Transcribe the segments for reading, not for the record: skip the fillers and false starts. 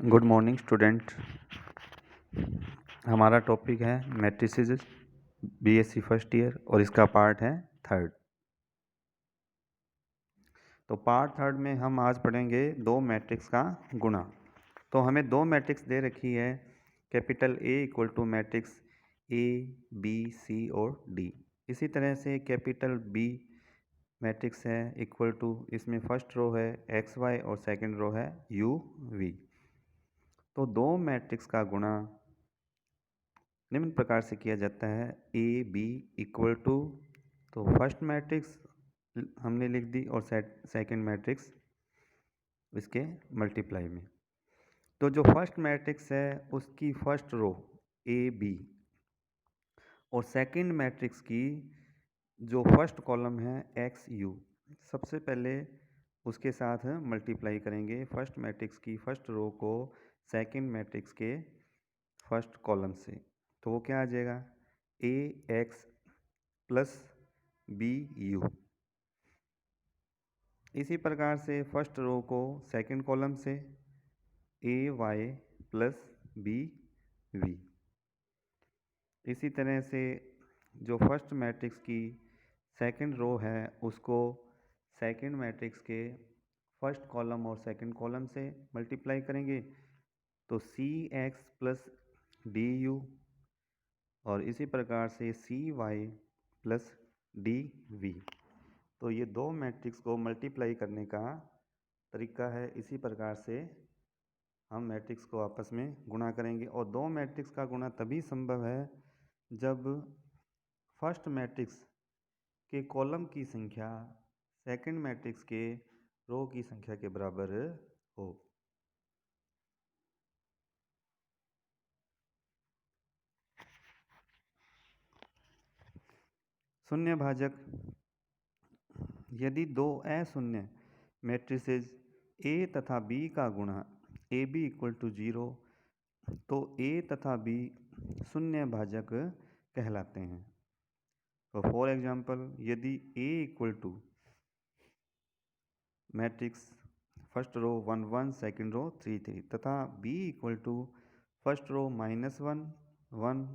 Good morning student. हमारा topic है matrices BSc first year और इसका पार्ट है थर्ड। तो पार्ट थर्ड में हम आज पढ़ेंगे दो मैट्रिक्स का गुणा। तो हमें दो मैट्रिक्स दे रखी है, capital A equal to matrix A B C और डी। इसी तरह से कैपिटल बी मैट्रिक्स है इक्वल टू, इसमें फर्स्ट रो है एक्स वाई और सेकंड रो है यू वी। तो दो मैट्रिक्स का गुणा निम्न प्रकार से किया जाता है, ए बी इक्वल टू, तो फर्स्ट मैट्रिक्स हमने लिख दी और सेकंड मैट्रिक्स इसके मल्टीप्लाई में। तो जो फर्स्ट मैट्रिक्स है उसकी फर्स्ट रो ए बी और सेकंड मैट्रिक्स की जो फर्स्ट कॉलम है एक्स यू, सबसे पहले उसके साथ मल्टीप्लाई करेंगे फर्स्ट मैट्रिक्स की फर्स्ट रो को सेकंड मैट्रिक्स के फर्स्ट कॉलम से। तो वो क्या आ जाएगा, ए एक्स प्लस बी यू। इसी प्रकार से फर्स्ट रो को सेकंड कॉलम से ए वाई प्लस बी वी। इसी तरह से जो फर्स्ट मैट्रिक्स की सेकंड रो है उसको सेकंड मैट्रिक्स के फर्स्ट कॉलम और सेकंड कॉलम से मल्टीप्लाई करेंगे, तो सी एक्स प्लस डी यू, और इसी प्रकार से सी वाई प्लस डी वी। तो ये दो मैट्रिक्स को मल्टीप्लाई करने का तरीका है। इसी प्रकार से हम मैट्रिक्स को आपस में गुणा करेंगे, और दो मैट्रिक्स का गुणा तभी संभव है जब फर्स्ट मैट्रिक्स के कॉलम की संख्या सेकंड मैट्रिक्स के रो की संख्या के बराबर हो। शून्य भाजक, यदि दो अशून्य मैट्रिसेस ए तथा बी का गुणा ए बी इक्वल टू 0, तो ए तथा बी शून्य भाजक कहलाते हैं। तो फॉर एग्जांपल, यदि A equal to matrix first row 1 1 second row 3 3 तथा B equal to first row -1 1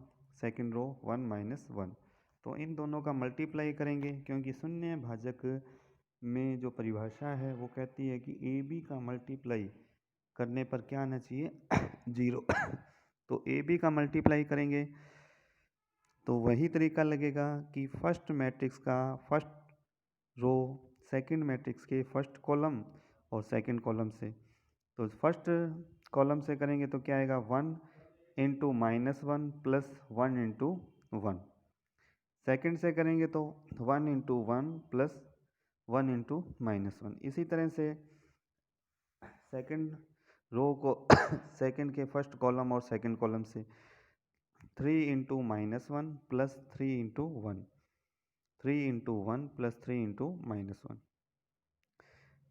second row 1 -1, तो इन दोनों का मल्टीप्लाई करेंगे, क्योंकि शून्य भाजक में जो परिभाषा है वो कहती है कि ए बी का मल्टीप्लाई करने पर क्या आना चाहिए 0। तो ए बी का मल्टीप्लाई करेंगे तो वही तरीका लगेगा कि फर्स्ट मैट्रिक्स का फर्स्ट रो सेकंड मैट्रिक्स के फर्स्ट कॉलम और सेकंड कॉलम से। तो फर्स्ट कॉलम से करेंगे तो क्या आएगा 1 इंटू -1 प्लस 1 इंटू 1। सेकेंड से करेंगे तो 1 इंटू 1 प्लस 1 इंटू -1। इसी तरह से सेकंड रो को सेकंड के फर्स्ट कॉलम और सेकंड कॉलम से 3 into -1 plus 3 into 1, 3 into 1 plus 3 into -1।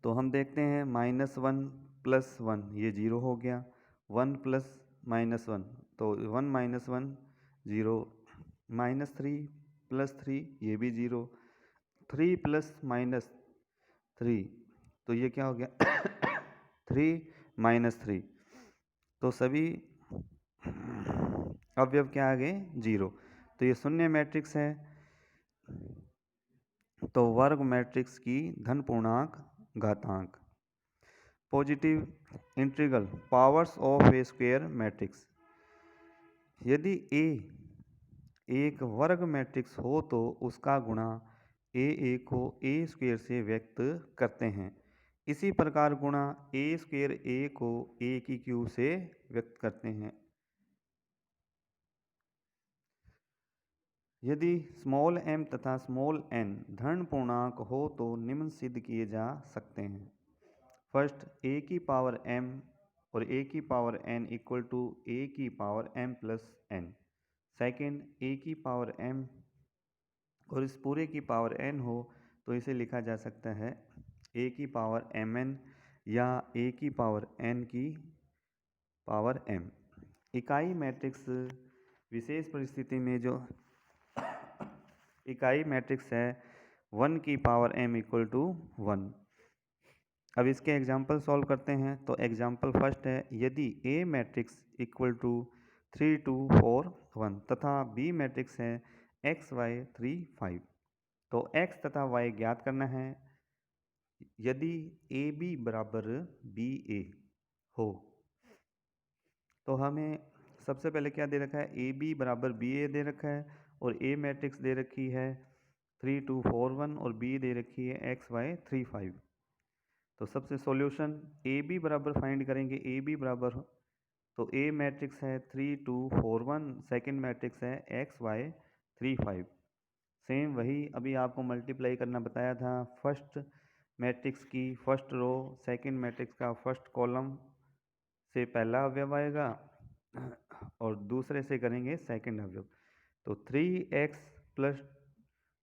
तो हम देखते हैं -1 प्लस 1 ये 0 हो गया, 1 प्लस -1 तो 1 -1 0, -3 प्लस 3 ये भी 0, 3 प्लस -3 तो ये क्या हो गया 3 -3। तो सभी अवयव क्या आ गए 0। तो ये शून्य मैट्रिक्स है। तो वर्ग मैट्रिक्स की धन पूर्णांक घातांक, positive integral powers of A square matrix. यदि ए एक वर्ग मैट्रिक्स हो तो उसका गुणा ए को ए स्क्वायर से व्यक्त करते हैं। इसी प्रकार गुणा ए स्क्वायर ए को ए की क्यूब से व्यक्त करते हैं। यदि स्मॉल m तथा स्मॉल n धन पूर्णांक हो तो निम्न सिद्ध किए जा सकते हैं। फर्स्ट, a की पावर m और a की power n equal to a की power m plus n। Second, a की पावर m और इस पूरे की पावर n हो तो इसे लिखा जा सकता है a की पावर mn या a की पावर n की पावर m। इकाई मैट्रिक्स विशेष परिस्थिति में जो इकाई मैट्रिक्स है 1 की पावर m इक्वल टू 1, अब इसके एग्जाम्पल सॉल्व करते हैं। तो एग्जाम्पल फर्स्ट है, यदि ए मैट्रिक्स इक्वल टू 3 2 4 1 तथा बी मैट्रिक्स है एक्स वाई 3 5, तो एक्स तथा वाई ज्ञात करना है यदि ए बी बराबर बी ए हो। तो हमें सबसे पहले क्या दे रखा है, ए बी बराबर बी ए दे रखा है और ए मैट्रिक्स दे रखी है 3 2 4 1 और बी दे रखी है एक्स वाई 3 5। तो सबसे सॉल्यूशन ए बी बराबर फाइंड करेंगे। ए बी बराबर, तो ए मैट्रिक्स है 3 2 4 1, सेकेंड मैट्रिक्स है एक्स वाई 3 5। सेम वही अभी आपको मल्टीप्लाई करना बताया था, फर्स्ट मैट्रिक्स की फर्स्ट रो सेकंड मैट्रिक्स का फर्स्ट कॉलम से पहला अवयव आएगा और दूसरे से करेंगे सेकंड अवयव। तो 3x प्लस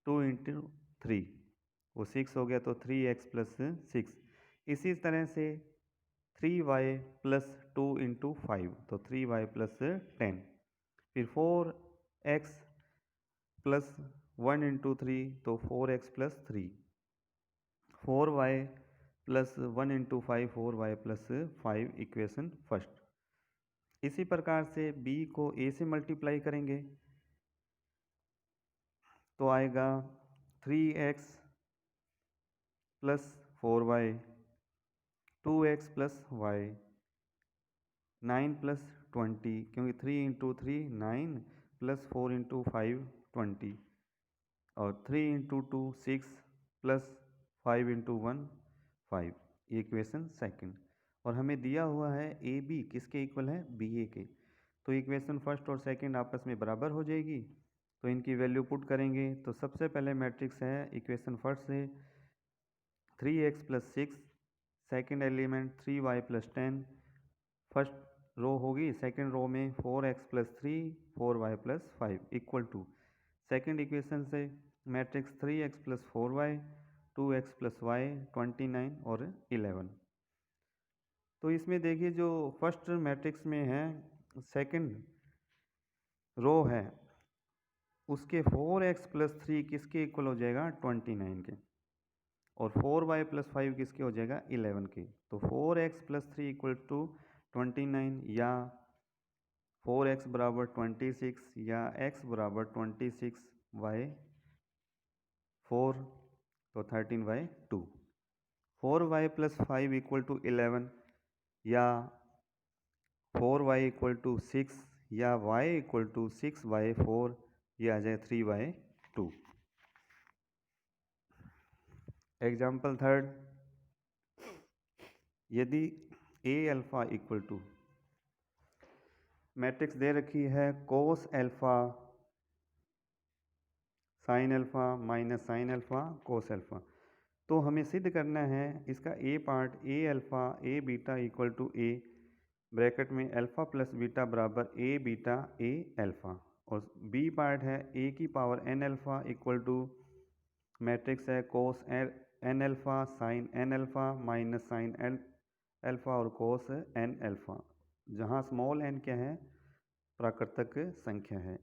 2 इंटू 3 वो 6 हो गया, तो 3x प्लस 6। इसी तरह से 3y प्लस 2 इंटू 5, तो 3y प्लस 10। फिर 4x प्लस 1 इंटू 3, तो 4x plus 3। 4y plus 1 into 5, 4y plus 5, equation first. इसी प्रकार से b को a से मल्टीप्लाई करेंगे तो आएगा 3x plus 4y, 2x plus y, 9 plus 20, क्योंकि 3 इंटू 3 9 प्लस 4 इंटू 5 20, और 3 इंटू 2 6 प्लस 5 इंटू 1 5, ये इक्वेशन सेकंड। और हमें दिया हुआ है ए बी किसके इक्वल है, बी ए के। तो इक्वेशन फर्स्ट और सेकंड आपस में बराबर हो जाएगी, तो इनकी वैल्यू पुट करेंगे। तो सबसे पहले मैट्रिक्स है इक्वेशन फर्स्ट से 3x plus 6, second element 3y plus 10, first row होगी, सेकेंड रो में 4x plus 3 4y plus 5 equal to second equation से matrix 3x plus 4y 2x plus y 29 और 11। तो इसमें देखिए जो फर्स्ट मैट्रिक्स में है सेकंड रो है उसके 4x प्लस 3 किसके इक्वल हो जाएगा, 29 के, और 4y प्लस 5 किसके हो जाएगा, 11 के। तो 4x प्लस 3 इक्वल टू 29, या 4x बराबर 26, या x बराबर 26y 4, तो 13y2। 4y plus 5 equal to 11, या 4y इक्वल टू 6, या y इक्वल टू 6y4, ये आ जाए 3y2। एग्जाम्पल थर्ड, यदि A alpha equal to matrix दे रखी है cos alpha sine alpha minus sine alpha cos alpha, तो हमें सिद्ध करना है इसका A part A alpha A beta equal to A, bracket में अल्फ़ा प्लस बीटा बराबर ए बीटा ए अल्फ़ा, और बी पार्ट है ए की power n alpha equal to matrix है cos n alpha sine n alpha minus sine n alpha और कोस n alpha, जहाँ small N क्या है, प्राकृतिक संख्या है।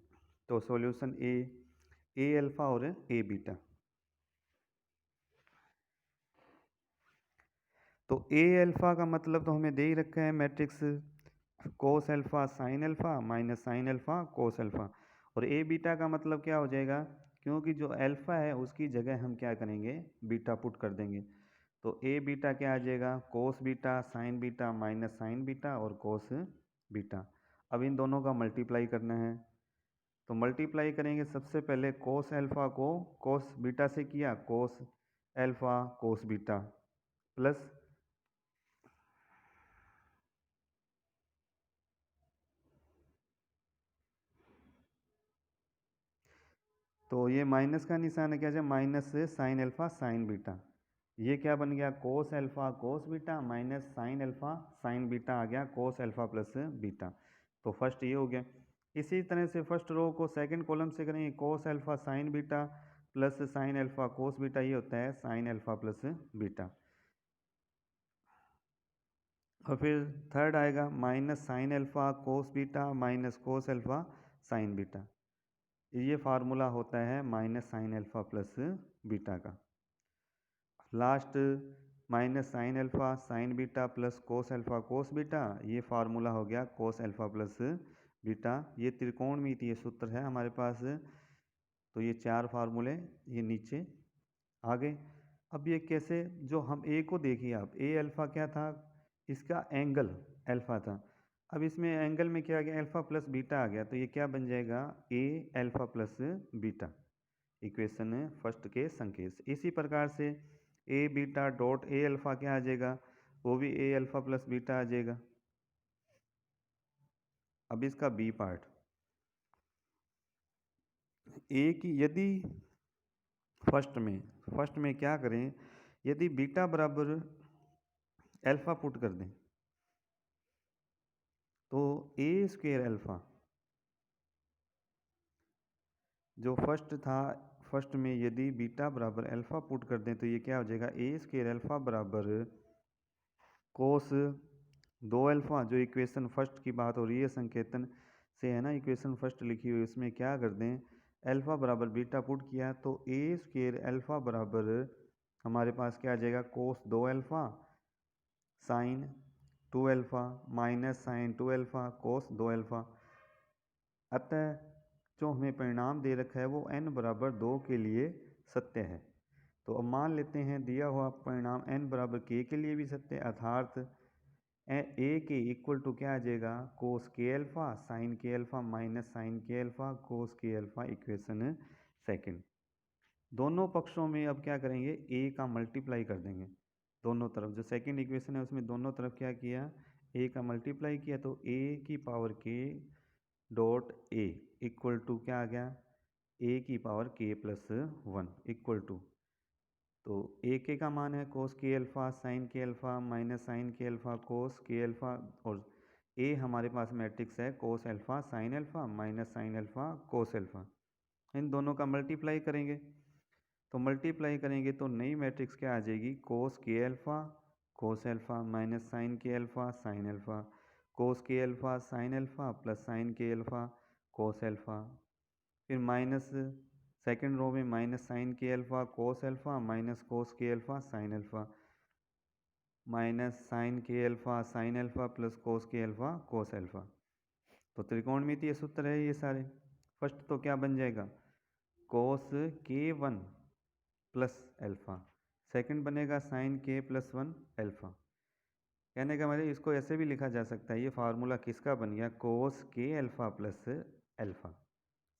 तो सॉल्यूशन ए अल्फ़ा और ए बीटा। तो ए अल्फ़ा का मतलब तो हमें दे ही रखा है मैट्रिक्स कोस alpha sine alpha minus sine alpha cos alpha, और ए बीटा का मतलब क्या हो जाएगा, क्योंकि जो अल्फ़ा है उसकी जगह हम क्या करेंगे, बीटा पुट कर देंगे। तो ए बीटा क्या आ जाएगा, cos beta sine beta minus sign beta और कोस बीटा। अब इन दोनों का मल्टीप्लाई करना है, तो मल्टीप्लाई करेंगे सबसे पहले कोस अल्फ़ा को कोस बीटा से किया, कोस अल्फ़ा कोस बीटा प्लस तो ये माइनस का निशान है, क्या है, माइनस से साइन अल्फ़ा साइन बीटा, ये क्या बन गया, cos alpha cos beta minus sine alpha sine beta आ गया कोस अल्फ़ा प्लस बीटा। तो फर्स्ट ये हो गया। इसी तरह से फर्स्ट रो को सेकंड कॉलम से करेंगे, कोस alpha sine beta plus sign alpha cos beta, ये होता है साइन अल्फ़ा प्लस बीटा। और फिर थर्ड आएगा minus sine alpha cos beta minus cos alpha sine beta, ये फार्मूला होता है minus sine alpha plus beta का। Last minus sine alpha sine beta plus cos alpha cos beta, ये formula हो गया कोस अल्फ़ा प्लस बीटा। ये त्रिकोणमितीय सूत्र है हमारे पास। तो ये चार फार्मूले ये नीचे आ गए। अब ये कैसे, जो हम ए को देखिए आप, ए अल्फ़ा क्या था, इसका एंगल अल्फ़ा था। अब इसमें एंगल में क्या आ गया, अल्फ़ा प्लस बीटा आ गया, तो ये क्या बन जाएगा, A alpha plus beta, equation first के संकेत। इसी प्रकार से A beta dot A alpha क्या आ जाएगा, वो भी ए अल्फ़ा प्लस बीटा आ जाएगा। अब इसका बी पार्ट, ए की यदि फर्स्ट में क्या करें, यदि बीटा बराबर अल्फ़ा पुट कर दें तो ए स्क्वेयर अल्फ़ा, जो फर्स्ट था, फर्स्ट में यदि बीटा बराबर अल्फ़ा पुट कर दें तो ये क्या हो जाएगा, ए स्क्वेयर अल्फ़ा बराबर कोस दो अल्फ़ा, जो इक्वेशन फर्स्ट की बात हो रही है संकेतन से है ना, इक्वेशन फर्स्ट लिखी हुई, उसमें क्या कर दें, अल्फ़ा बराबर बीटा पुट किया तो ए स्क्वेयर अल्फ़ा बराबर हमारे पास क्या आ जाएगा, कोस दो alpha sine to alpha minus sign to alpha कोस दो अल्फ़ा। अतः जो हमें परिणाम दे रखा है वो n बराबर 2 के लिए सत्य है। तो अब मान लेते हैं दिया हुआ परिणाम n बराबर k के लिए भी सत्य है, अर्थात ए के इक्वल टू क्या आ जाएगा, कोस k alpha sine k alpha minus sine k alpha cos k alpha, equation second. दोनों पक्षों में अब क्या करेंगे, ए का मल्टीप्लाई कर देंगे दोनों तरफ, जो सेकंड इक्वेशन है उसमें दोनों तरफ क्या किया, ए का मल्टीप्लाई किया, तो ए की पावर के डॉट ए इक्वल टू क्या आ गया, ए की पावर के प्लस वन इक्वल टू, तो ए के का मान है cos k alpha sine k alpha minus sine k alpha cos k alpha, और ए हमारे पास मैट्रिक्स है cos alpha sine alpha minus sine alpha cos alpha. इन दोनों का मल्टीप्लाई करेंगे, तो मल्टीप्लाई करेंगे तो नई मैट्रिक्स क्या आ जाएगी, cos k alpha cos alpha minus sine k alpha sine alpha cos k alpha sine alpha plus sine k alpha cos alpha, फिर माइनस सेकेंड रो में minus sine k alpha cos alpha minus cos k alpha sine alpha minus sine k alpha sine alpha plus cos k alpha cos alpha. तो त्रिकोणमितीय सूत्र है ये सारे। First तो क्या बन जाएगा, कोस के वन प्लस अल्फ़ा, सेकेंड बनेगा साइन के प्लस वन अल्फ़ा। कहने का मतलब इसको ऐसे भी लिखा जा सकता है, ये फार्मूला किसका बन गया, कोस k alpha plus alpha.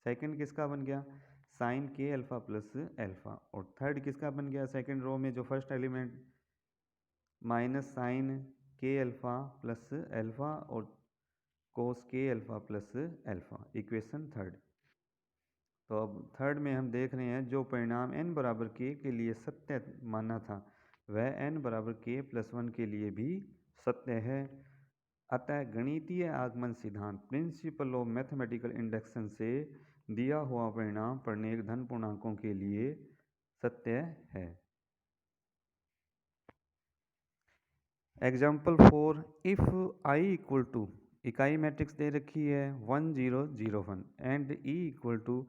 Second किसका बन गया, sign k alpha plus alpha. और थर्ड किसका बन गया, सेकंड रो में जो first element minus sine k alpha plus alpha और कोस k alpha plus alpha, equation third. तो अब थर्ड में हम देख रहे हैं जो परिणाम n बराबर k के लिए सत्य माना था वह n बराबर k प्लस वन के लिए भी सत्य है। अतः गणितीय आगमन सिद्धांत प्रिंसिपल ऑफ मैथमेटिकल इंडक्शन से दिया हुआ परिणाम पूर्णांक धन पूर्णांकों के लिए सत्य है। Example 4, if I equal to, इकाई मैट्रिक्स दे रखी है 1 0 0 1 एंड ई इक्वल टू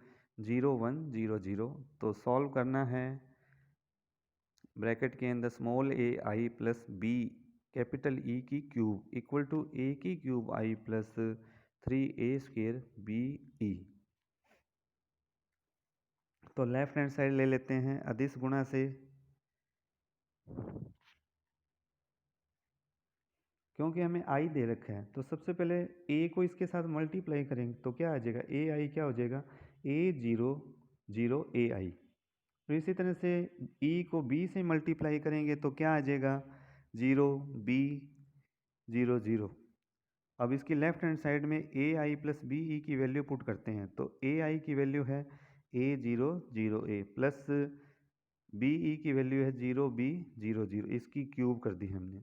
0 1 0 0, तो सॉल्व करना है। ब्रैकेट के अंदर स्मॉल ए आई प्लस बी कैपिटल ई की क्यूब इक्वल टू ए की क्यूब आई प्लस 3 ए स्क्वेयर बी ई। तो लेफ्ट हैंड साइड ले लेते हैं अदिश गुणा से, क्योंकि हमें आई दे रखा है तो सबसे पहले ए को इसके साथ मल्टीप्लाई करेंगे तो क्या आ जाएगा, ए आई क्या हो जाएगा, ए जीरो जीरो ए आई। तो इसी तरह से ई को बी से मल्टीप्लाई करेंगे तो क्या आ जाएगा, जीरो बी जीरो जीरो। अब इसकी लेफ्ट हैंड साइड में ए आई प्लस बी ई की वैल्यू पुट करते हैं, तो ए आई की वैल्यू है ए जीरो जीरो ए प्लस बी ई की वैल्यू है जीरो बी जीरो जीरो, इसकी क्यूब कर दी हमने।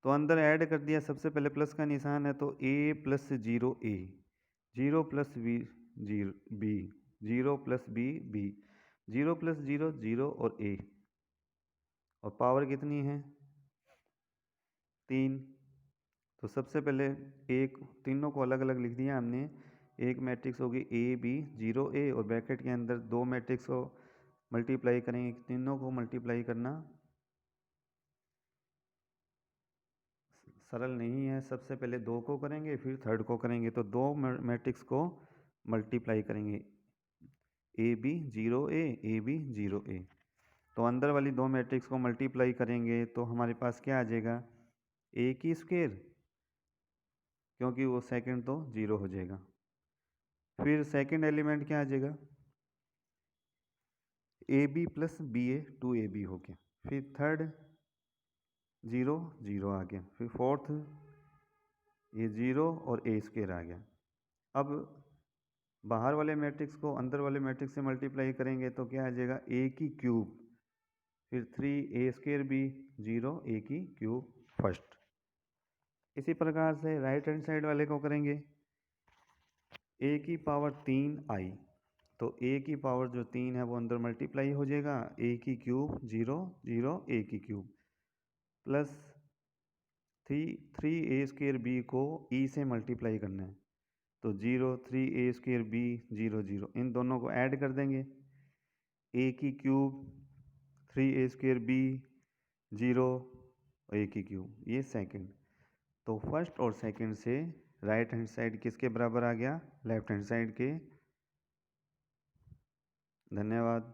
तो अंदर ऐड कर दिया, सबसे पहले प्लस का निशान है तो A plus zero A, zero plus B zero B, zero plus B B, zero plus zero zero और ए, और पावर कितनी है 3। तो सबसे पहले एक तीनों को अलग अलग लिख दिया हमने। एक मैट्रिक्स होगी ए बी जीरो ए और ब्रैकेट के अंदर दो मैट्रिक्स हो मल्टीप्लाई करेंगे, तीनों को मल्टीप्लाई करना सरल नहीं है। सबसे पहले 2 को करेंगे, फिर थर्ड को करेंगे। तो 2 मैट्रिक्स को मल्टीप्लाई करेंगे, A B 0A, A B 0A। तो अंदर वाली 2 मैट्रिक्स को मल्टीप्लाई करेंगे तो हमारे पास क्या आ जाएगा, ए की स्क्वायर, क्योंकि वो सेकंड तो 0 हो जाएगा। फिर सेकंड एलिमेंट क्या आ जाएगा, A B plus B A, 2AB हो गया। फिर थर्ड 0 0 आ गया। फिर फोर्थ ये 0 और ए स्क्वायर आ गया। अब बाहर वाले मैट्रिक्स को अंदर वाले मैट्रिक्स से मल्टीप्लाई करेंगे तो क्या आ जाएगा, ए की क्यूब, फिर 3A स्क्वायर भी 0, ए की क्यूब फर्स्ट। इसी प्रकार से राइट हैंड साइड वाले को करेंगे, ए की पावर 3i। तो ए की पावर जो 3 है वो अंदर मल्टीप्लाई हो जाएगा, ए की क्यूब 0 0, ए की cube plus 3A square B को ई से मल्टीप्लाई करना है, तो 0 3A स्क्वायर बी 0 0, इन दोनों को ऐड कर देंगे, ए की क्यूब 3A स्क्वायर बी 0, ए की क्यूब, ये सेकंड। तो फर्स्ट और सेकंड से राइट हैंड साइड किसके बराबर आ गया, लेफ्ट हैंड साइड के। धन्यवाद।